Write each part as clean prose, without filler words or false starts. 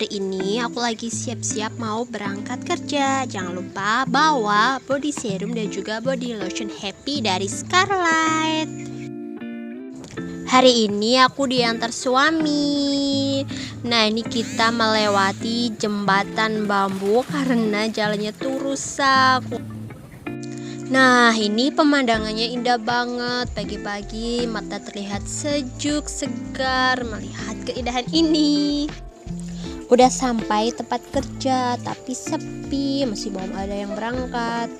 Hari ini aku lagi siap-siap mau berangkat kerja. Jangan lupa bawa body serum dan juga body lotion Happy dari Scarlett. Hari ini aku diantar suami. Nah, ini kita melewati jembatan bambu karena jalannya tuh rusak. Nah, ini pemandangannya indah banget. Pagi-pagi mata terlihat sejuk, segar melihat keindahan ini. Udah sampai tempat kerja tapi sepi, masih belum ada yang berangkat.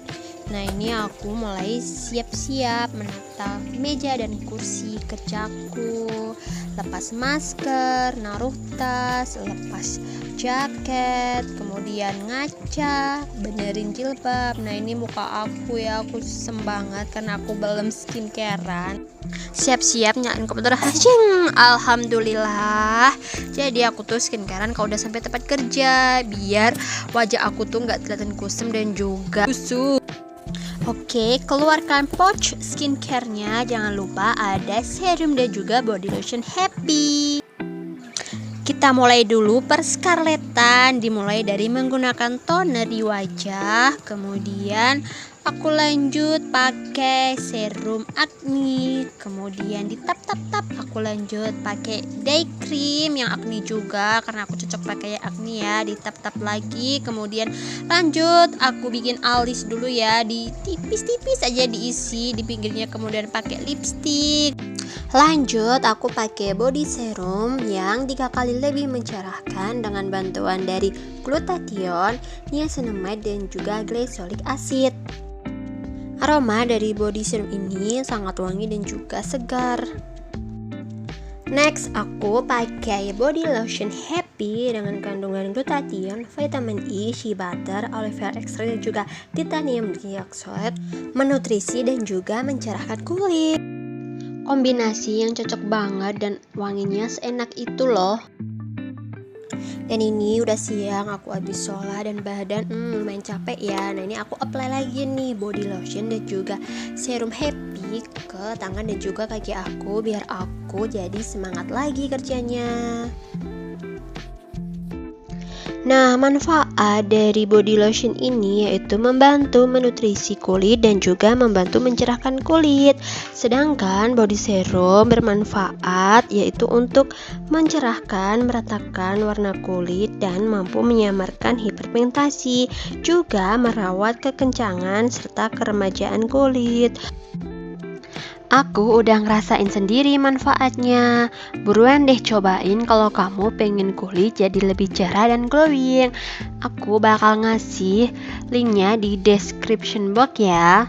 Nah, ini aku mulai siap-siap menata meja dan kursi kerjaku. Lepas masker, naruh tas, lepas jaket, kemudian ngaca, benerin jilbab. Nah, ini muka aku ya, aku banget karena aku belum skincarean. Siap-siap nyalain komputer. Alhamdulillah. Jadi aku tuh skincarean kalau udah sampai tempat kerja, biar wajah aku tuh nggak kelihatan kusam dan juga busuk. Oke, keluarkan pouch skincare-nya. Jangan lupa ada serum dan juga body lotion Happy. Kita mulai dulu perskarletan. Dimulai dari menggunakan toner di wajah. Kemudian aku lanjut pakai serum acne. Kemudian di tap-tap-tap aku lanjut pakai day cream yang acne juga karena aku cocok pakai acne ya. Di tap-tap lagi. Kemudian lanjut aku bikin alis dulu ya, di tipis-tipis aja diisi di pinggirnya. Kemudian pakai lipstick. Lanjut aku pakai body serum yang 3 kali lebih mencerahkan dengan bantuan dari glutathione, niacinamide dan juga glycolic acid. Aroma dari body serum ini sangat wangi dan juga segar. Next, aku pakai body lotion Happy dengan kandungan glutathione, vitamin E, shea butter, aloe vera extract dan juga titanium dioxide, menutrisi dan juga mencerahkan kulit. Kombinasi yang cocok banget dan wanginya seenak itu loh. Dan ini udah siang, aku habis sholat dan badan lumayan capek ya. Nah, ini aku apply lagi nih body lotion dan juga serum Happy ke tangan dan juga kaki aku biar aku jadi semangat lagi kerjanya. Nah, manfaat dari body lotion ini yaitu membantu menutrisi kulit dan juga membantu mencerahkan kulit. Sedangkan body serum bermanfaat yaitu untuk mencerahkan, meratakan warna kulit dan mampu menyamarkan hiperpigmentasi, juga merawat kekencangan serta keremajaan kulit. Aku udah ngerasain sendiri manfaatnya. Buruan deh cobain kalau kamu pengen kulit jadi lebih cerah dan glowing. Aku bakal ngasih linknya di description box ya.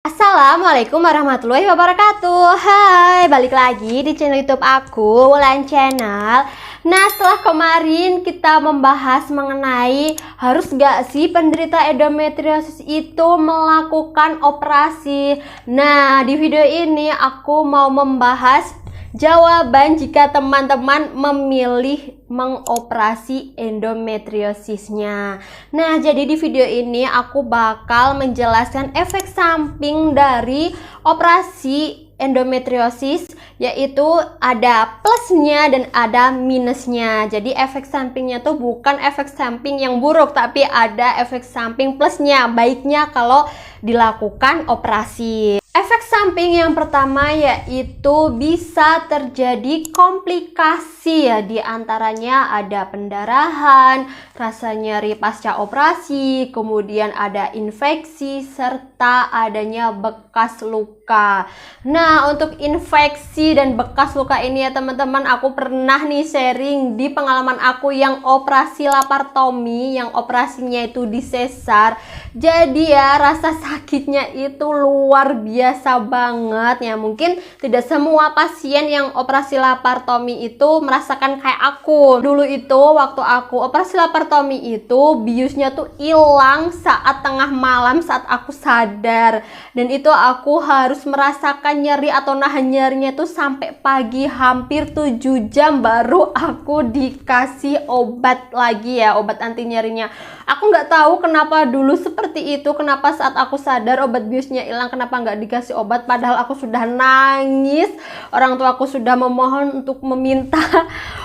Assalamualaikum warahmatullahi wabarakatuh. Hai, balik lagi di channel YouTube aku, Wulan Channel. Nah, setelah kemarin kita membahas mengenai harus gak sih penderita endometriosis itu melakukan operasi. Nah, di video ini aku mau membahas jawaban jika teman-teman memilih mengoperasi endometriosisnya. Nah, jadi di video ini aku bakal menjelaskan efek samping dari operasi endometriosis, yaitu ada plusnya dan ada minusnya. Jadi efek sampingnya tuh bukan efek samping yang buruk, tapi ada efek samping plusnya, baiknya kalau dilakukan operasi. Efek samping yang pertama yaitu bisa terjadi komplikasi ya, di antaranya ada pendarahan, rasa nyeri pasca operasi, kemudian ada infeksi serta adanya bekas luka. Nah, untuk infeksi dan bekas luka ini ya teman-teman, aku pernah nih sharing di pengalaman aku yang operasi laparotomi, yang operasinya itu di sesar. Jadi ya rasa sakitnya itu luar biasa banget ya. Mungkin tidak semua pasien yang operasi laparotomi itu merasakan kayak aku. Dulu itu waktu aku operasi laparotomi itu biusnya tuh hilang saat tengah malam saat aku sadar. Dan itu aku harus merasakan nyeri atau nahan nyerinya tuh sampai pagi, hampir 7 jam baru aku dikasih obat lagi ya, obat anti nyerinya. Aku nggak tahu kenapa dulu seperti itu, kenapa saat aku sadar obat biusnya hilang, kenapa nggak dikasih obat, padahal aku sudah nangis, orang tua aku sudah memohon untuk meminta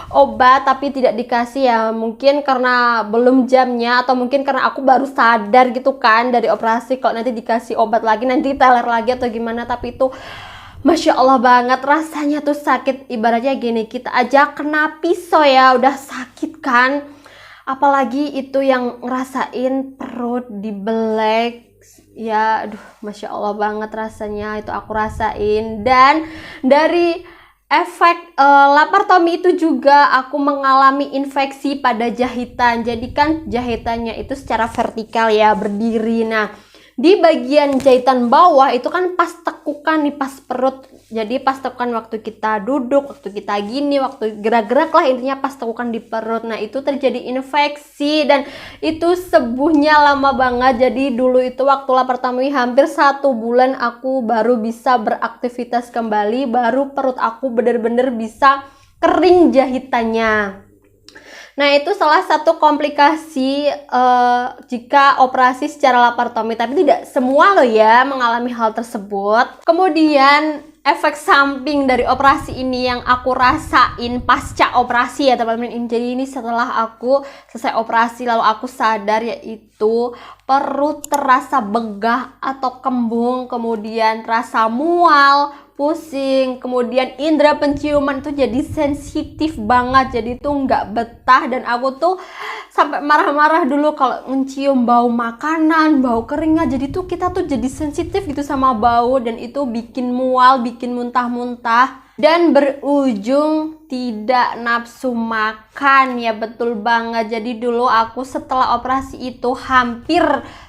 obat tapi tidak dikasih ya, mungkin karena belum jamnya atau mungkin karena aku baru sadar gitu kan dari operasi, kok nanti dikasih obat lagi, nanti teler lagi atau gimana. Tapi itu Masya Allah banget, rasanya tuh sakit. Ibaratnya gini, kita aja kena pisau ya udah sakit kan, apalagi itu yang ngerasain perut dibelek ya. Aduh, Masya Allah banget rasanya, itu aku rasain. Dan dari efek laparotomi itu juga aku mengalami infeksi pada jahitan. Jadi kan jahitannya itu secara vertikal ya, berdiri. Nah, di bagian jahitan bawah itu kan pas tekukan nih, pas perut. Jadi pas tekukan waktu kita duduk, waktu kita gini, waktu gerak-gerak lah, intinya pas tekukan di perut. Nah, itu terjadi infeksi dan itu sembuhnya lama banget. Jadi dulu itu waktu laparotomi hampir 1 bulan aku baru bisa beraktivitas kembali, baru perut aku bener-bener bisa kering jahitannya. Nah, itu salah satu komplikasi jika operasi secara laparotomi, tapi tidak semua loh ya mengalami hal tersebut. Kemudian efek samping dari operasi ini yang aku rasain pasca operasi ya teman-teman. Jadi ini setelah aku selesai operasi lalu aku sadar, yaitu perut terasa begah atau kembung, kemudian terasa mual, pusing, kemudian indera penciuman itu jadi sensitif banget, jadi tuh nggak betah. Dan aku tuh sampai marah-marah dulu kalau mencium bau makanan, bau keringat. Jadi tuh kita tuh jadi sensitif gitu sama bau, dan itu bikin mual, bikin muntah-muntah, dan berujung tidak nafsu makan ya. Betul banget. Jadi dulu aku setelah operasi itu hampir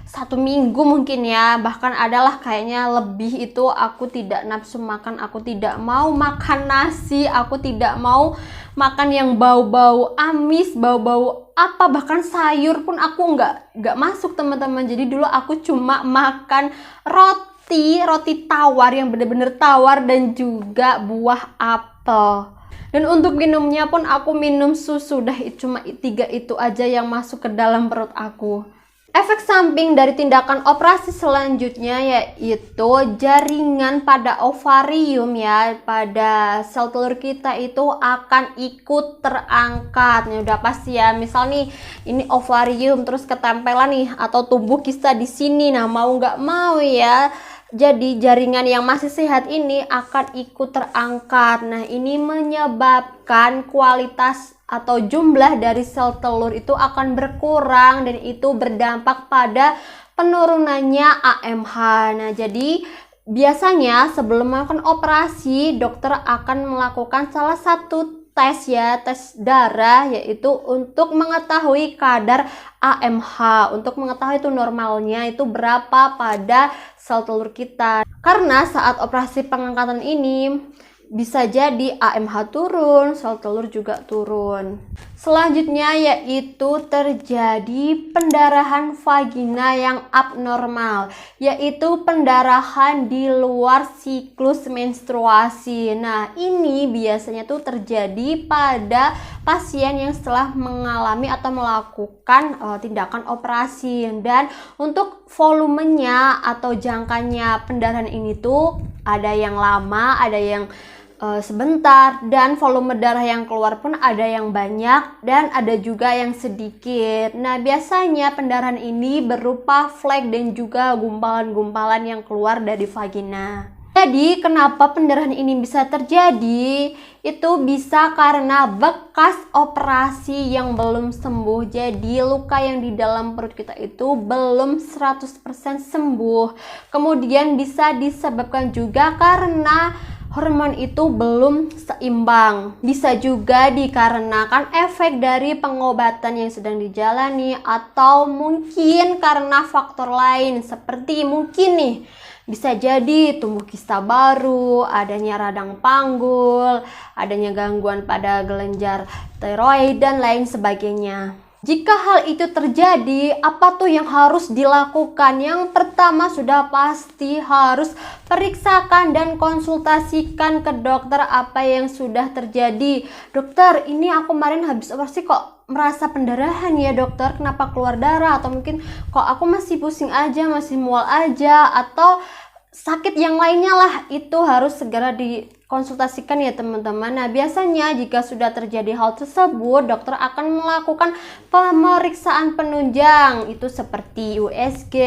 1 minggu mungkin ya, bahkan adalah kayaknya lebih, itu aku tidak nafsu makan. Aku tidak mau makan nasi, aku tidak mau makan yang bau-bau amis, bau-bau apa, bahkan sayur pun aku nggak masuk teman-teman. Jadi dulu aku cuma makan roti tawar yang bener-bener tawar, dan juga buah apel. Dan untuk minumnya pun aku minum susu, dah cuma 3 itu aja yang masuk ke dalam perut aku. Efek samping dari tindakan operasi selanjutnya yaitu jaringan pada ovarium ya, pada sel telur kita itu akan ikut terangkat. Ini udah pasti ya. Misal nih ini ovarium terus ketempelan nih atau tumbuh kista di sini. Nah, mau nggak mau ya, jadi jaringan yang masih sehat ini akan ikut terangkat. Nah, ini menyebabkan kualitas atau jumlah dari sel telur itu akan berkurang, dan itu berdampak pada penurunannya AMH. Nah, jadi biasanya sebelum melakukan operasi, dokter akan melakukan salah satu tes ya, tes darah, yaitu untuk mengetahui kadar AMH, untuk mengetahui itu normalnya itu berapa pada sel telur kita. Karena saat operasi pengangkatan ini bisa jadi AMH turun, sel telur juga turun. Selanjutnya yaitu terjadi pendarahan vagina yang abnormal, yaitu pendarahan di luar siklus menstruasi. Nah, ini biasanya tuh terjadi pada pasien yang setelah mengalami atau melakukan tindakan operasi. Dan untuk volumenya atau jangkanya pendarahan ini tuh ada yang lama, ada yang sebentar, dan volume darah yang keluar pun ada yang banyak dan ada juga yang sedikit. Nah, biasanya pendarahan ini berupa flek dan juga gumpalan-gumpalan yang keluar dari vagina. Jadi kenapa pendarahan ini bisa terjadi? Itu bisa karena bekas operasi yang belum sembuh. Jadi luka yang di dalam perut kita itu belum 100% sembuh. Kemudian bisa disebabkan juga karena hormon itu belum seimbang. Bisa juga dikarenakan efek dari pengobatan yang sedang dijalani, atau mungkin karena faktor lain seperti mungkin nih bisa jadi tumbuh kista baru, adanya radang panggul, adanya gangguan pada kelenjar tiroid dan lain sebagainya. Jika hal itu terjadi, apa tuh yang harus dilakukan? Yang pertama sudah pasti harus periksakan dan konsultasikan ke dokter apa yang sudah terjadi. Dokter, ini aku kemarin habis operasi kok merasa pendarahan ya dokter, kenapa keluar darah? Atau mungkin kok aku masih pusing aja, masih mual aja, atau sakit yang lainnya lah. Itu harus segera konsultasikan ya teman-teman. Nah, biasanya jika sudah terjadi hal tersebut, dokter akan melakukan pemeriksaan penunjang, itu seperti USG,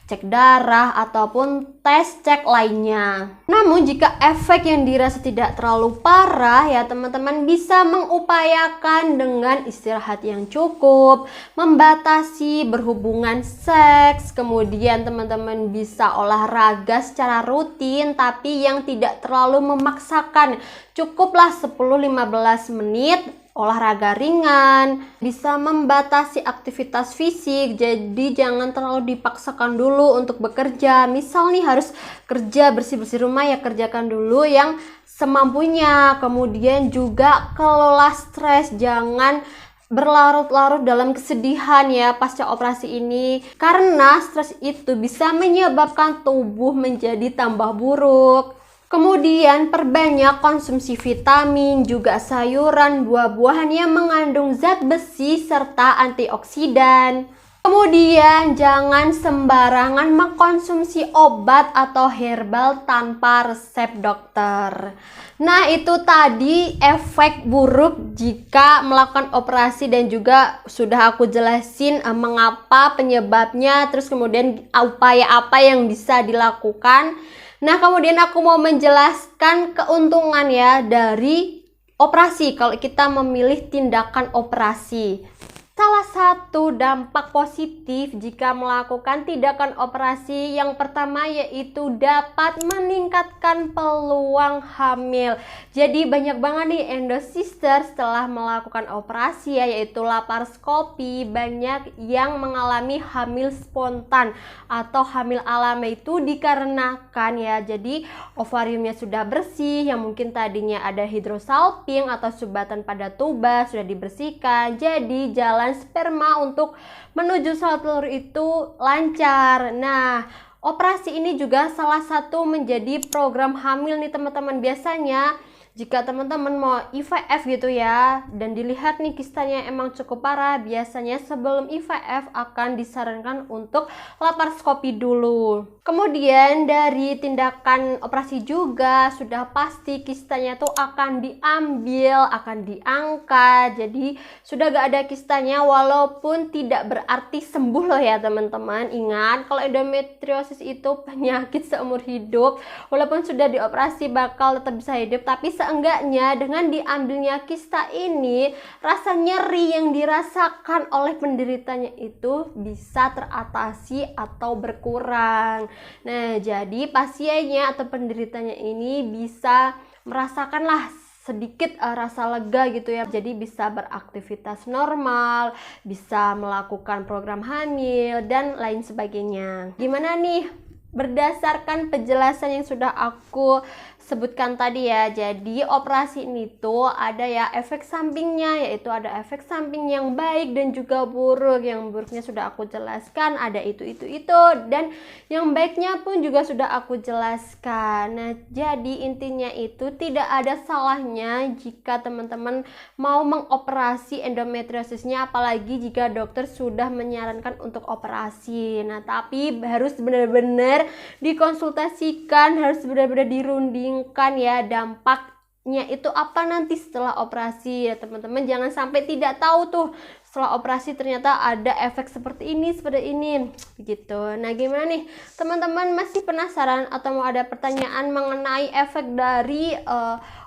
cek darah, ataupun tes cek lainnya. Namun jika efek yang dirasa tidak terlalu parah ya teman-teman, bisa mengupayakan dengan istirahat yang cukup, membatasi berhubungan seks, kemudian teman-teman bisa olahraga secara rutin tapi yang tidak terlalu memaksakan. Cukuplah 10-15 menit olahraga ringan, bisa membatasi aktivitas fisik, jadi jangan terlalu dipaksakan dulu untuk bekerja. Misal nih harus kerja bersih-bersih rumah, ya kerjakan dulu yang semampunya. Kemudian juga kelola stres, jangan berlarut-larut dalam kesedihan ya pasca operasi ini, karena stres itu bisa menyebabkan tubuh menjadi tambah buruk. Kemudian perbanyak konsumsi vitamin, juga sayuran, buah-buahan yang mengandung zat besi serta antioksidan. Kemudian jangan sembarangan mengkonsumsi obat atau herbal tanpa resep dokter. Nah, itu tadi efek buruk jika melakukan operasi dan juga sudah aku jelasin mengapa penyebabnya, terus kemudian upaya apa yang bisa dilakukan. Nah, kemudian aku mau menjelaskan keuntungan ya dari operasi kalau kita memilih tindakan operasi. Salah satu dampak positif jika melakukan tindakan operasi yang pertama yaitu dapat meningkatkan peluang hamil. Jadi banyak banget nih endosister setelah melakukan operasi ya, yaitu laparoskopi, banyak yang mengalami hamil spontan atau hamil alami. Itu dikarenakan ya, jadi ovariumnya sudah bersih, yang mungkin tadinya ada hidrosalping atau sumbatan pada tuba sudah dibersihkan, jadi jalan sperma untuk menuju sel telur itu lancar. Nah, operasi ini juga salah satu menjadi program hamil nih teman-teman. Biasanya jika teman-teman mau IVF gitu ya, dan dilihat nih kistanya emang cukup parah, biasanya sebelum IVF akan disarankan untuk laparoskopi dulu. Kemudian dari tindakan operasi juga sudah pasti kistanya tuh akan diambil, akan diangkat, jadi sudah gak ada kistanya, walaupun tidak berarti sembuh loh ya teman-teman. Ingat, kalau endometriosis itu penyakit seumur hidup, walaupun sudah dioperasi bakal tetap bisa hidup, tapi seenggaknya dengan diambilnya kista ini, rasa nyeri yang dirasakan oleh penderitanya itu bisa teratasi atau berkurang. Nah, jadi pasiennya atau penderitanya ini bisa merasakanlah sedikit rasa lega gitu ya, jadi bisa beraktivitas normal, bisa melakukan program hamil dan lain sebagainya. Gimana nih berdasarkan penjelasan yang sudah aku sebutkan tadi ya, jadi operasi ini tuh ada ya efek sampingnya, yaitu ada efek samping yang baik dan juga buruk. Yang buruknya sudah aku jelaskan, ada itu dan yang baiknya pun juga sudah aku jelaskan. Nah, jadi intinya itu tidak ada salahnya jika teman-teman mau mengoperasi endometriosisnya, apalagi jika dokter sudah menyarankan untuk operasi. Nah, tapi harus benar-benar dikonsultasikan, harus benar-benar dirunding ya dampaknya itu apa nanti setelah operasi ya teman-teman. Jangan sampai tidak tahu tuh setelah operasi ternyata ada efek seperti ini gitu. Nah, gimana nih teman-teman, masih penasaran atau mau ada pertanyaan mengenai efek dari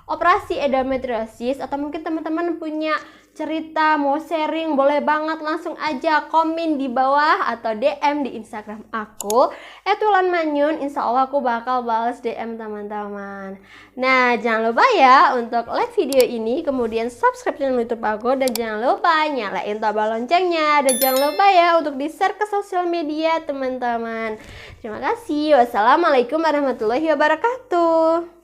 operasi endometriosis, atau mungkin teman-teman punya cerita mau sharing, boleh banget langsung aja komen di bawah atau DM di Instagram aku @wulanmanyun. Insya Allah aku bakal balas DM teman-teman. Nah, jangan lupa ya untuk like video ini, kemudian subscribe channel YouTube aku, dan jangan lupa nyalain tombol loncengnya, dan jangan lupa ya untuk di share ke sosial media teman-teman. Terima kasih. Wassalamualaikum warahmatullahi wabarakatuh.